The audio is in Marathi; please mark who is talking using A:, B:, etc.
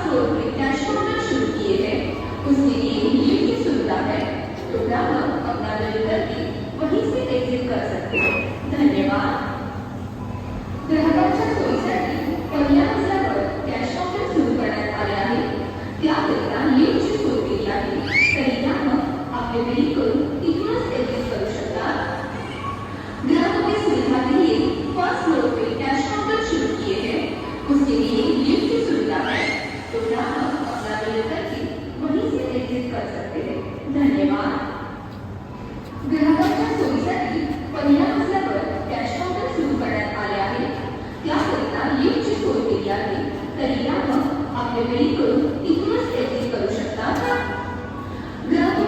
A: फ्लोर पे कैश काउंटर शुरू किए हैं, उसके लिए लिफ्ट की सुविधा है, तो ग्राहक अपना बिल करके वहीं से एग्जिट कर सकते हैं। धन्यवाद। ग्राहकांच्या सोयीसाठी पहिल्या मजल्यावर कॅश काउंटर सुरू करण्यात आले आहे, त्याकरिता लिफ्टची सोय केली आहे, तरी ग्राहक आपले बिलिंग करून तिथूनच एग्जिट करू शकतात। ग्राहकों की सुविधा के लिए फर्स्ट फ्लोर पे कैश काउंटर शुरू किए हैं, उसके लिए लिफ्ट की सुविधा है, तो ग्राहक अपना बिल करके वहीं से एग्जिट कर सकते हैं। धन्यवाद। ग्राहकांच्या सोयीसाठी पहिल्या मजल्यावर कॅश काउंटर सुरू करण्यात आले आहे, त्याकरिता लिफ्टची सोय केली आहे, तरी ग्राहक आपले बिलिंग करून तिथून